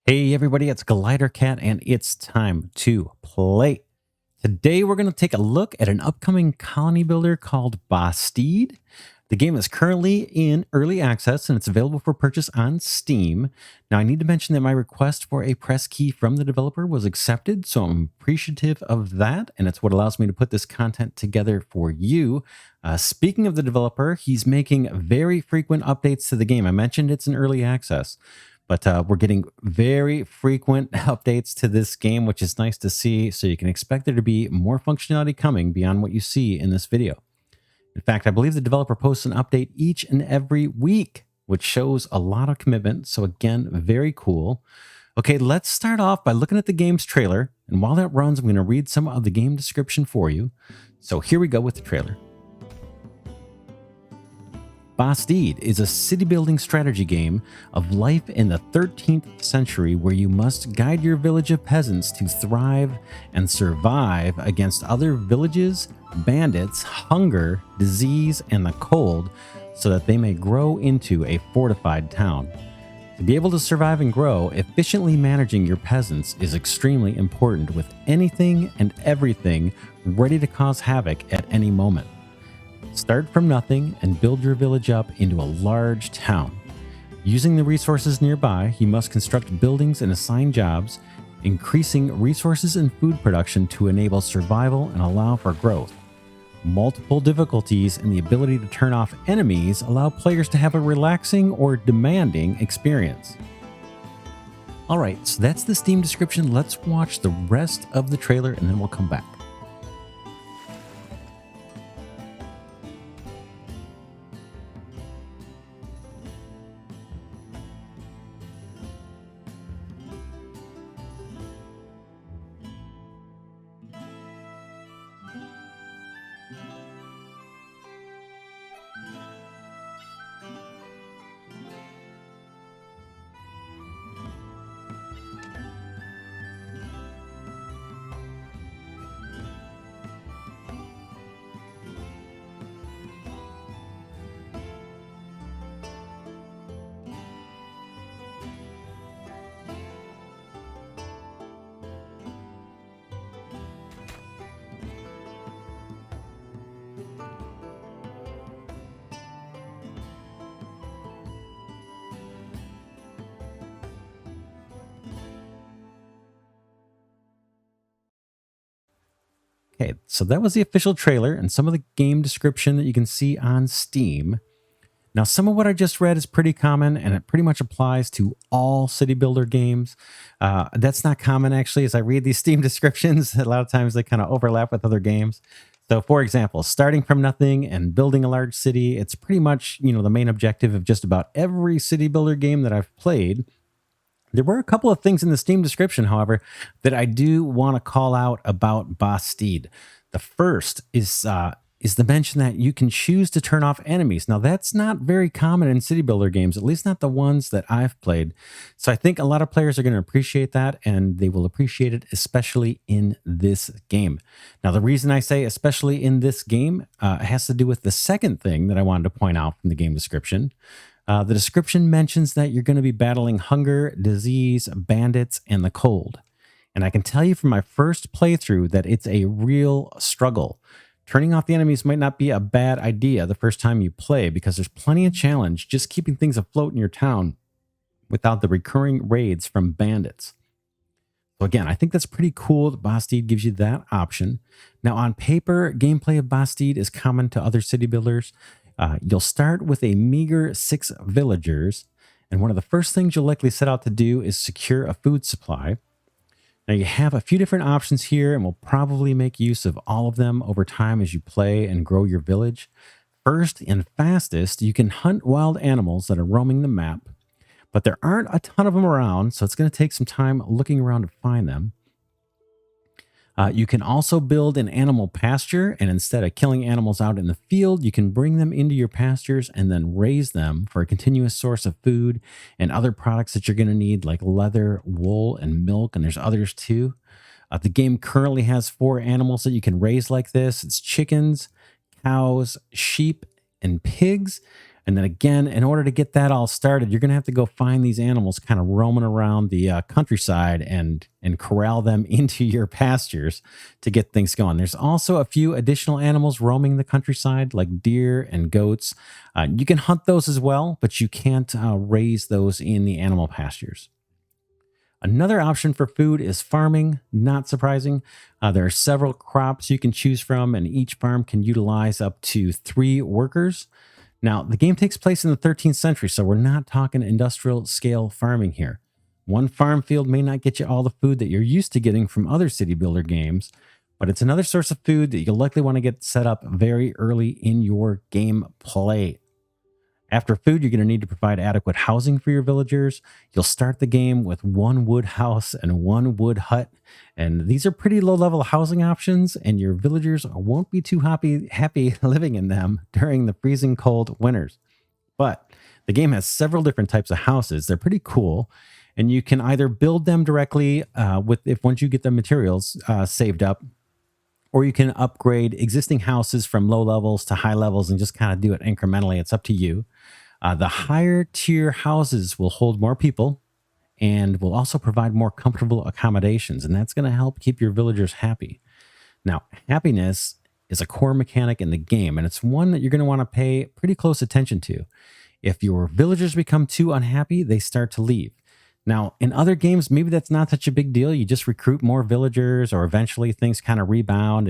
Hey everybody, it's Glidercat and it's time to play. Today we're going to take a look at an upcoming colony builder called Basteed. The game is currently in early access and it's available for purchase on Steam. Now I need to mention that my request for a press key from the developer was accepted, so I'm appreciative of that, and it's what allows me to put this content together for you. Speaking of the developer, he's making very frequent updates to the game. I mentioned it's in early access. But we're getting very frequent updates to this game, which is nice to see. So you can expect there to be more functionality coming beyond what you see in this video. In fact, I believe the developer posts an update each and every week, which shows a lot of commitment. So again, very cool. Okay, let's start off by looking at the game's trailer. And while that runs, I'm going to read some of the game description for you. So here we go with the trailer. Basteed is a city-building strategy game of life in the 13th century where you must guide your village of peasants to thrive and survive against other villages, bandits, hunger, disease, and the cold so that they may grow into a fortified town. To be able to survive and grow, efficiently managing your peasants is extremely important with anything and everything ready to cause havoc at any moment. Start from nothing and build your village up into a large town. Using the resources nearby, you must construct buildings and assign jobs, increasing resources and food production to enable survival and allow for growth. Multiple difficulties and the ability to turn off enemies allow players to have a relaxing or demanding experience. Alright, so that's the Steam description. Let's watch the rest of the trailer and then we'll come back. Okay, so that was the official trailer and some of the game description that you can see on Steam. Now, some of what I just read is pretty common and it pretty much applies to all city builder games. That's not common, actually, as I read these Steam descriptions. A lot of times they kind of overlap with other games. So, for example, starting from nothing and building a large city, it's pretty much, the main objective of just about every city builder game that I've played. There were a couple of things in the Steam description, however, that I do want to call out about Basteed. The first is the mention that you can choose to turn off enemies. Now, that's not very common in city builder games, at least not the ones that I've played. So I think a lot of players are going to appreciate that, and they will appreciate it, especially in this game. Now, the reason I say especially in this game has to do with the second thing that I wanted to point out from the game description. The description mentions that you're going to be battling hunger, disease, bandits, and the cold. And I can tell you from my first playthrough that it's a real struggle. Turning off the enemies might not be a bad idea the first time you play because there's plenty of challenge just keeping things afloat in your town without the recurring raids from bandits. So again, I think that's pretty cool that Basteed gives you that option. Now on paper, gameplay of Basteed is common to other city builders. You'll start with a meager 6 villagers, and one of the first things you'll likely set out to do is secure a food supply. Now you have a few different options here, and we'll probably make use of all of them over time as you play and grow your village. First and fastest, you can hunt wild animals that are roaming the map, but there aren't a ton of them around, so it's going to take some time looking around to find them. You can also build an animal pasture, and instead of killing animals out in the field, you can bring them into your pastures and then raise them for a continuous source of food and other products that you're going to need, like leather, wool, and milk, and there's others too. The game currently has 4 animals that you can raise like this. It's chickens, cows, sheep, and pigs. And then again, in order to get that all started, you're going to have to go find these animals kind of roaming around the countryside and corral them into your pastures to get things going. There's also a few additional animals roaming the countryside, like deer and goats. You can hunt those as well, but you can't raise those in the animal pastures. Another option for food is farming. Not surprising. There are several crops you can choose from, and each farm can utilize up to 3 workers. Now, the game takes place in the 13th century, so we're not talking industrial scale farming here. One farm field may not get you all the food that you're used to getting from other city builder games, but it's another source of food that you'll likely want to get set up very early in your game play. After food, you're going to need to provide adequate housing for your villagers. You'll start the game with 1 wood house and 1 wood hut. And these are pretty low level housing options, and your villagers won't be too happy living in them during the freezing cold winters. But the game has several different types of houses. They're pretty cool. And you can either build them directly with if once you get the materials saved up, or you can upgrade existing houses from low levels to high levels and just kind of do it incrementally. It's up to you. The higher tier houses will hold more people and will also provide more comfortable accommodations, and that's going to help keep your villagers happy. Now, happiness is a core mechanic in the game, and it's one that you're going to want to pay pretty close attention to. If your villagers become too unhappy, they start to leave. Now, in other games, maybe that's not such a big deal. You just recruit more villagers, or eventually things kind of rebound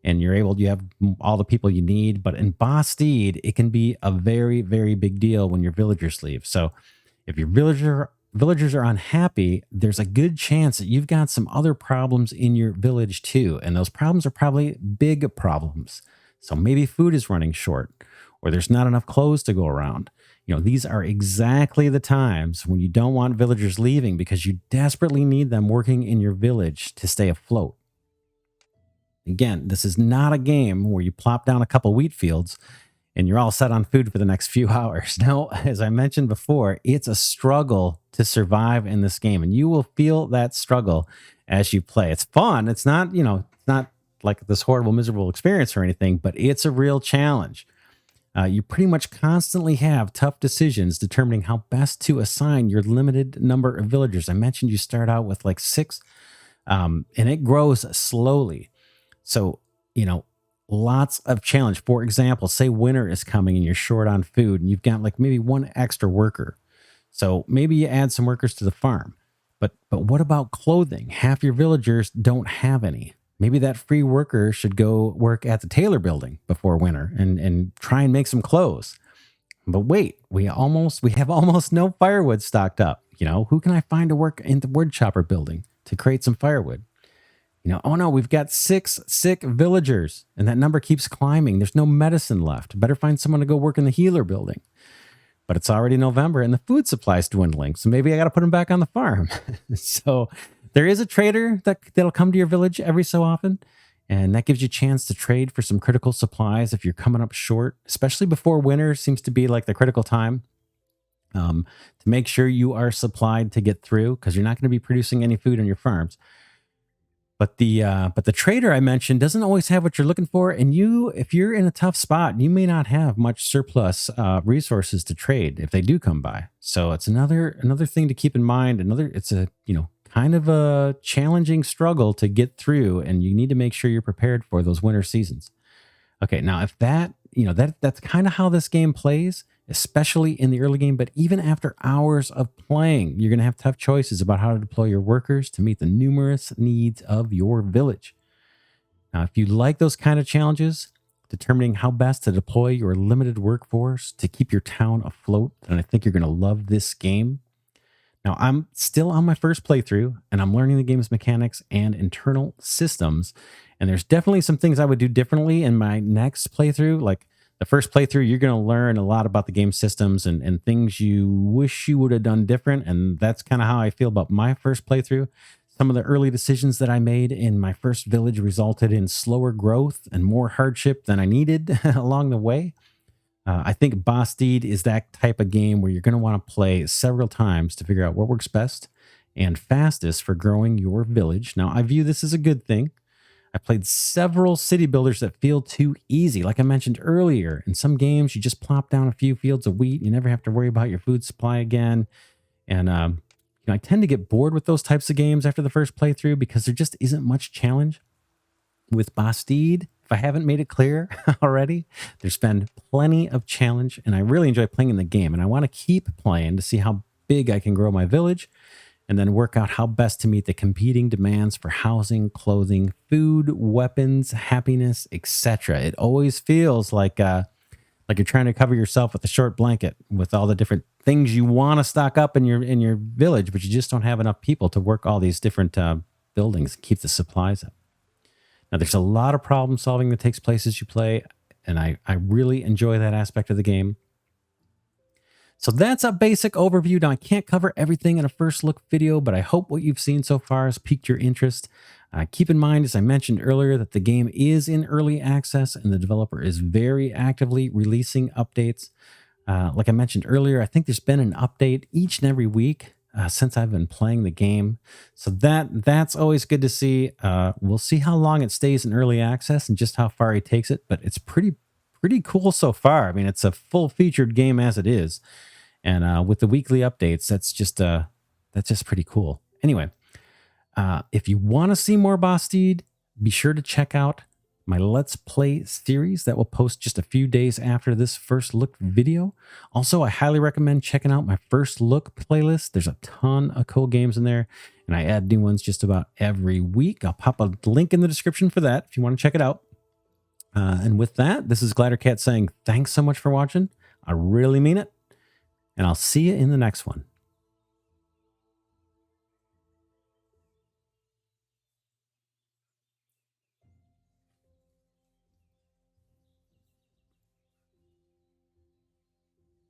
and you have all the people you need. But in Basteed, it can be a very, very big deal when your villagers leave. So if your villagers are unhappy, there's a good chance that you've got some other problems in your village too. And those problems are probably big problems. So maybe food is running short, or there's not enough clothes to go around. These are exactly the times when you don't want villagers leaving because you desperately need them working in your village to stay afloat. Again, this is not a game where you plop down a couple wheat fields and you're all set on food for the next few hours. No, as I mentioned before, it's a struggle to survive in this game, and you will feel that struggle as you play. It's fun. It's not, it's not like this horrible, miserable experience or anything, but it's a real challenge. You pretty much constantly have tough decisions determining how best to assign your limited number of villagers. I mentioned you start out with like 6, and it grows slowly. So, lots of challenge. For example, say winter is coming and you're short on food and you've got like maybe 1 extra worker. So maybe you add some workers to the farm. But what about clothing? Half your villagers don't have any. Maybe that free worker should go work at the tailor building before winter and try and make some clothes. But wait, we have almost no firewood stocked up. Who can I find to work in the wood chopper building to create some firewood? Oh no, we've got 6 sick villagers and that number keeps climbing. There's no medicine left. Better find someone to go work in the healer building. But it's already November and the food supply is dwindling. So maybe I got to put them back on the farm. So there is a trader that'll come to your village every so often. And that gives you a chance to trade for some critical supplies if you're coming up short, especially before winter seems to be like the critical time. To make sure you are supplied to get through, because you're not going to be producing any food on your farms. But the trader I mentioned doesn't always have what you're looking for, and if you're in a tough spot, you may not have much surplus resources to trade if they do come by. So it's another thing to keep in mind. It's a kind of a challenging struggle to get through, and you need to make sure you're prepared for those winter seasons. Okay, now if that's kind of how this game plays, especially in the early game, but even after hours of playing, you're going to have tough choices about how to deploy your workers to meet the numerous needs of your village. Now, if you like those kind of challenges, determining how best to deploy your limited workforce to keep your town afloat, then I think you're going to love this game. Now, I'm still on my first playthrough, and I'm learning the game's mechanics and internal systems. And there's definitely some things I would do differently in my next playthrough. Like the first playthrough, you're going to learn a lot about the game systems and things you wish you would have done different. And that's kind of how I feel about my first playthrough. Some of the early decisions that I made in my first village resulted in slower growth and more hardship than I needed along the way. I think Basteed is that type of game where you're going to want to play several times to figure out what works best and fastest for growing your village. Now, I view this as a good thing. I played several city builders that feel too easy. Like I mentioned earlier, in some games, you just plop down a few fields of wheat. You never have to worry about your food supply again. And I tend to get bored with those types of games after the first playthrough because there just isn't much challenge. With Basteed, if I haven't made it clear already, there's been plenty of challenge, and I really enjoy playing in the game. And I want to keep playing to see how big I can grow my village, and then work out how best to meet the competing demands for housing, clothing, food, weapons, happiness, etc. It always feels like you're trying to cover yourself with a short blanket with all the different things you want to stock up in your village, but you just don't have enough people to work all these different buildings and keep the supplies up. Now, there's a lot of problem solving that takes place as you play, and I really enjoy that aspect of the game. So that's a basic overview. Now, I can't cover everything in a first look video, but I hope what you've seen so far has piqued your interest. Keep in mind, as I mentioned earlier, that the game is in early access and the developer is very actively releasing updates. Like I mentioned earlier, I think there's been an update each and every week since I've been playing the game. So that's always good to see. We'll see how long it stays in early access and just how far he takes it, but it's pretty cool so far. I mean, it's a full-featured game as it is. And with the weekly updates, that's just pretty cool. Anyway, if you want to see more Basteed, be sure to check out my Let's Play series that will post just a few days after this first look video. Also, I highly recommend checking out my first look playlist. There's a ton of cool games in there, and I add new ones just about every week. I'll pop a link in the description for that if you want to check it out. And with that, this is Glidercat saying thanks so much for watching. I really mean it, and I'll see you in the next one.